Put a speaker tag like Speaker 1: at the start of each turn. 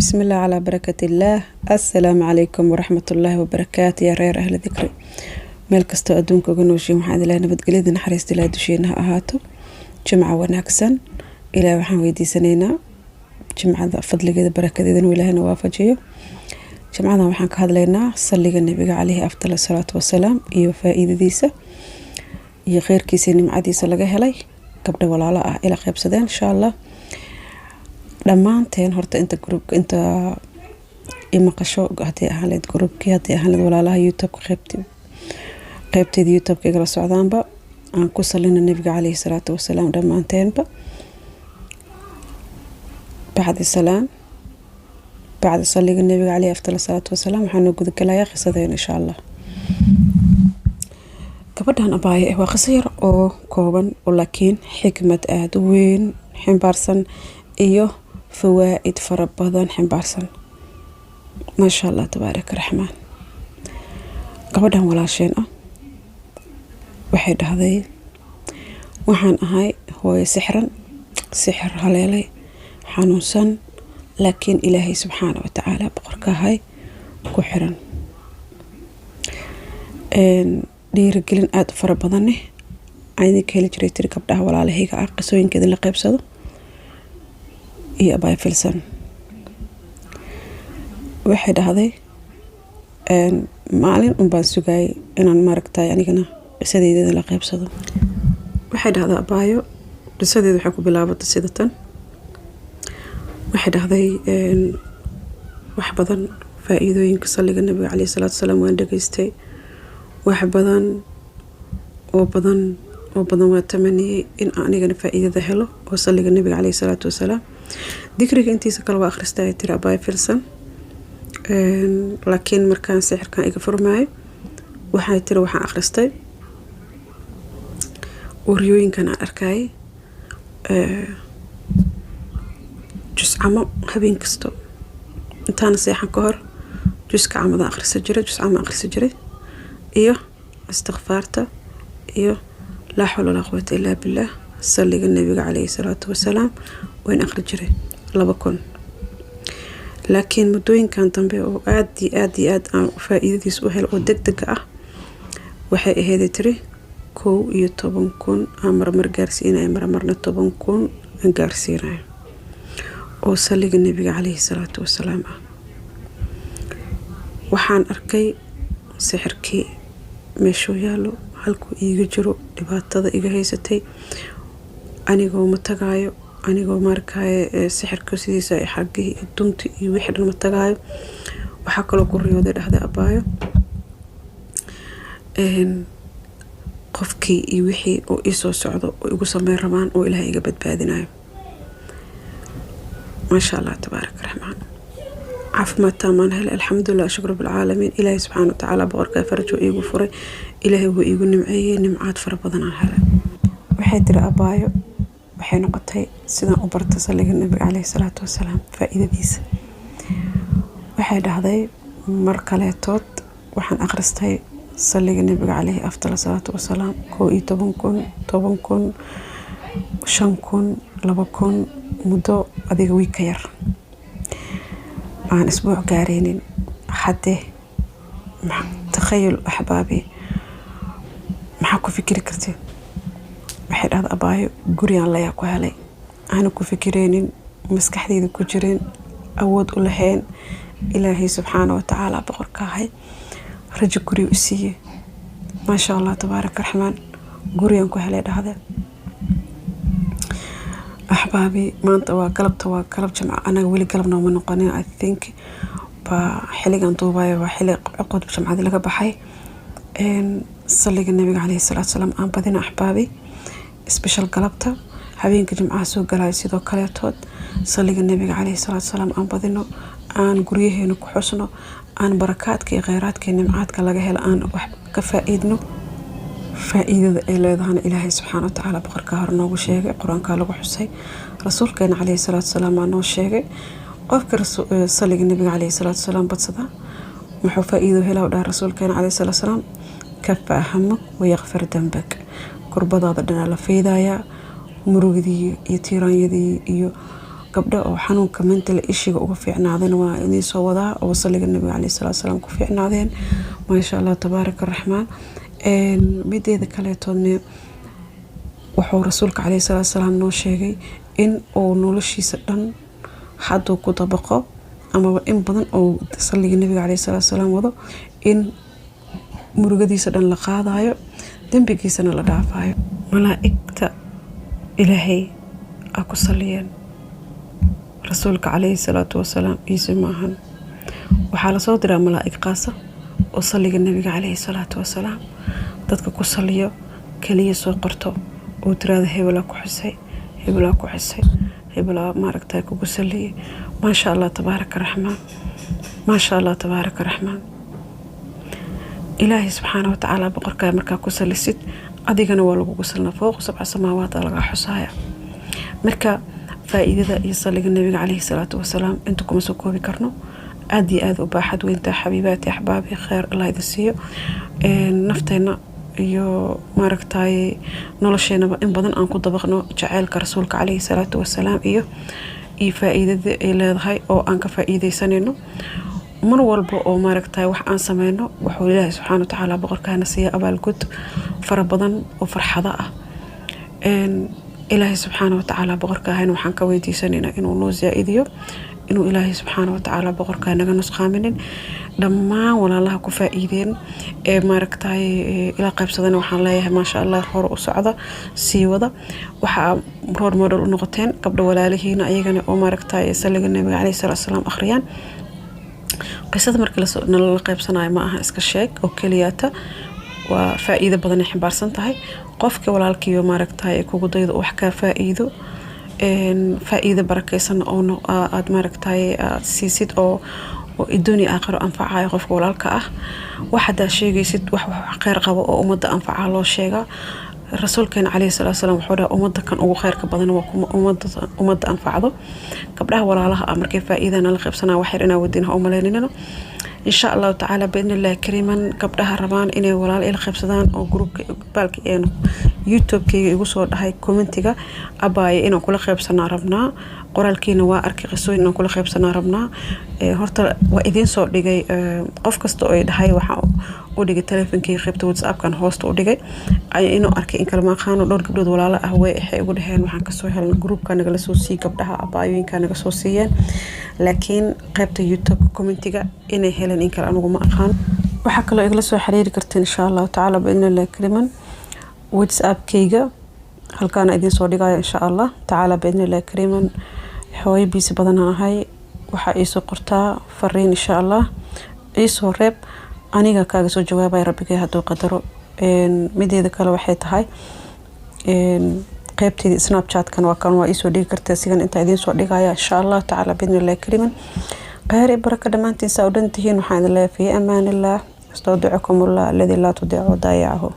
Speaker 1: بسم الله على بركة الله. السلام عليكم ورحمة الله وبركاته يا رير أهل ذكري meel kastoo adduunka uga nooshiin waxaan ilaahay nabadgelyada naxariista ilaahay dusheena ha ahaato jimca wanaagsan ilaahay waxaan weydiisanaynaa jimcada fadligeeda barakadeeda inuu ilaahayna waafajiyo jimcadan waxaan ka hadlaynaa salliga nabiga calayhi afdal salaatu wasalaam iyo faa'iidadiisa iyo khayrkiisa nimcadiisa laga helay gabdha walaalo ah ila qaybsadeen insha Allah dhammaanteen horta inta groupka inta imaqasho hadii ahaleed groupkii hadii ahaleed walaalaha YouTube qaybteeda YouTube-ka igala socdaanba aan ku salina nabiga calayhi salaatu wasalaam dhammaanteenba bacda salliga nabiga calayhi afdal salaatu wasalaam waxaan u gudagalayaa qisadeen insha Allah gabadhan abaaye waa qiso yar oo kooban oo laakiin xikmad aad u weyn ximbaarsan iyo فوائد فربضان حنبارسن ما شاء الله تبارك الرحمن قبلهم ولا شيء وحيد هذي وحن هاي هو سحر هلالي حنوسن لكن إلهي سبحانه وتعالى بقرك هاي كحرا دير قلن آد فربضاني عيني كهلي جري تركب ده ولا على هيك قصوين كذا اللي قيبسده iyo abay filsan waxay dhahday maalin baan sugay inaan maaragtay anigana qisadeeda la qaybsado waxay dhahday abayo qisadeedu waxay ku bilaabatay sidatan waxay dhahday wax badan faa'iidooyinka salliga nabiga calayhi salaatu wasalaam waan dhageystay wax badan oo badan waa tamaniyay in anigana faa'iidada helo oo salliga nabiga calayhi salaatu wasalaam ذكرك انتي سكال واخرستاي ترى باي فيلسن لكن مركان سحر كان يقفر معي وحاي ترى وحا اخرستاي وريوين كان اركاي جزء عمو هبين كستو انتانا سيحان كهر جزء عمو ذا اخر سجري جزء عمو اخر سجري ايوه استغفارته ايوه لا حول ولا قوة الا بالله صلي النبي عليه الصلاة والسلام وين أخرج جري لبكون لكن مدوين كان تنبيه آدي فائدة سؤال ودق وحي هذي تري كو يطبن كون أمر مرقارسينا مرنا طبن كون انقارسينا وصلي النبي عليه الصلاة والسلام وحان أركي سحركي مشو يالو halku iiga jiro dhibaatada iga haysatay anigoo matagaayo anigoo markay sixirka sidiisa ay xaqii dunti iyo wixii dhan matagaayo waxa kale ku riyooday dhahday abaayo qofkii iyo wixii oo isoo socdo oo igu sameey rabaan oo Ilaahay iga badbaadinayo ما شاء الله تبارك الرحمن عافمت تامان هل الحمد لله شكر رب العالمين إلهي سبحانه وتعالى بغرك فرج وإيقو فري إلهي وإيقو نمعيه نمعات فربضان عن هلا وحيدر أبايو وحي نقطي سيدان أبرت صلي النبي عليه الصلاة والسلام فإذا ديس وحيد هذي مركلاتوت وحن أخرستي صلي النبي عليه أفضل الصلاة والسلام كوي طبنكن شنكن لبكن مدو أذيك ويكير عن أسبوع قارين حتى تخيل أحبابي محاكو فكري كرتين waxay dhahday abaayo guriyan la yaa ku helay aan ku fikireenin maskaxdeeda ku jireen awood u lahayn Ilaahay subhanahu wa ta'ala boqorka hay rajo guri u siiyay ma sha Allah tabaaraka rahman guriyan ku helay dhahday ahbaabi maanta waa galab jimca anaga wali galabna ma noqonin I think ba xiligan duubay waa xili qod jimcada laga baxay salliga nabiga calayhi salaatu wasalaam aan badina ahbaabi سبيشال قلبته حبينك جمعة سوق جلاي سيدو كليتود صلي النبي عليه الصلاة والسلام أن بدينه أن قريه نكحسنه أن بركات كي غيرات كي نمعات كلاجه الآن كفائدنا فائدة إلى ذهن إلهي سبحانه وتعالى بقر كهرنا وشيء قرآن كله حسي رسول كان عليه الصلاة والسلام عنه شيء قف صلي النبي عليه الصلاة والسلام بتصدا محو فائدة هلا وده رسول كان عليه الصلاة والسلام كف أهمك ويغفر ذنبك قربضة دنا لفيدايا مروجدي يتيران يدي gabdho oo xanuunka mental ishiga uga fiicnaadeen waa inay soo wadaa oo saliga nabiga calayhi salaatu wasalaam ku fiicnaadeen maasha Allah tabaaraka raxmaan mideeda kale toodne wuxuu rasuulka calayhi salaatu wasalaam noo sheegay in uu noloshiisa dhan hadduu ku dabaqo ama in badan oo saliga nabiga calayhi salaatu wasalaam wado in murugadiisa dhan la qaadayo dambigiisana la dhaafayo malaa'igta ilaahay aku saliyeen rasuulka calayhi salaatu wasalaam iisa maahan waxaa la soo diraa malaa'ig qaasa oo saliga nabiga calayhi salaatu wasalaam dadka ku saliyo kaliya soo qorto oo tiraada hebelaa ku xusay hebelaa maaragtay kugu saliyay maasha Allah tabaaraka raxmaan maasha Allah tabaaraka raxmaan ilaahay subxaanahu wa tacaala boqorkaa markaa ku salisid adigana waa lagugu salnaa fooq 7 samaawaad laga xusaya marka faa'iidada iyo saliga nabiga calayhi salaatu wasalaam inta kuma soo koobi karno aad iyo aad u baaxad weynta xabiibaati axbaabi khayr Allah idin siiyo nafteena iyo maaragtay nolosheenaba in badan aan ku dabaqno jaceelka rasuulka calayhi salaatu wasalaam iyo faa'iidada ay leedahay oo aan ka faa'iideysanayno mar walba oo maaragtay wax aan sameeyno wuxuu Ilaahay subxaanahu wa tacaala boqorkaana siiya abaalgud fara badan oo farxada ah Ilaahay subxaanahu wa tacaala boqorkaana waxaan ka weydiisanaynaa inuu noo zaa'idiyo inuu Ilaahay subxaanahu wa tacaala boqorkaana naga nusqaaminin dhammaan walaalaha ku faa'iideen maaragtay ila qaybsadana waxaan leeyahay maasha Allah hor u socda sii wada waxa role model u noqoteen gabdho walaalihiina ayagana oo maaragtay saliga nabiga calayhi salaatu wasalaam akhriyaan qisada markii la qaybsanayo ma aha iska sheeg oo kaliyaata waa faa'iido badan ay xambaarsan tahay qofka walaalkiiyo maaragtay kugu daydo wax ka faa'iido faa'iido barakeysan oo aad maaragtay siisid oo idduuni aakhiro anfacayo qofka walaalka ah waxa sheegaysid wax khayr qabo oo umada anfaca loo sheega rasuulkeena calayhi salaatu wasalaam wuxuu dhahay umada kan ugu khayrka badan waa umada anfacdo gabdhaha walaalaha markay faa'iidana la qaybsanaa wax yar inaa wadinaha u maleynayno إن شاء الله تعالى بإذن الله كريما قبلها ربان إني ولا إلى خبصدان أو جروب بالك إنه يوتيوب كي يوصل هاي كومنتيجا أباي إنه كل خبصنا ربنا قرال كينو وأركي قصوي إنه كل خبصنا ربنا هرتا وإذن صار دقي قف كستوي هاي وحاو ودقي تلفون كي خبط واتساب كان هوست ودقي أي إنه أركي إن كلام خانو دور قبل ولا لا هو يقول هاي وحن كسوي هالجروب كان جلسوا سي قبلها أباي وين كان جلسوا سيان لكن قبت يوتيوب كومنتيجا إنه هلا إن كان أنا ما أخان وحكى له إجلس وحريري كرت إن شاء الله تعالى بإذن الله كريما واتساب كيجا هل كان إذن صديقة إن شاء الله تعالى بإذن الله كريما حوي بيس بدنا هاي وحقيسو قرطا فرين إن شاء الله إيسو رب أنيقا كاقسو جوابا يا ربك هادو قدرو ميدي ذكا لوحيت هاي قيبتي سناب شات كان وإيسو دي كرتا سيغان انتا إذن صديقة إن شاء الله تعالى بإذن الله كريما قهري بركة دمانتين ساودنتهين وحان الله في أمان الله استودعكم الله الذي لا تضيع ودايعه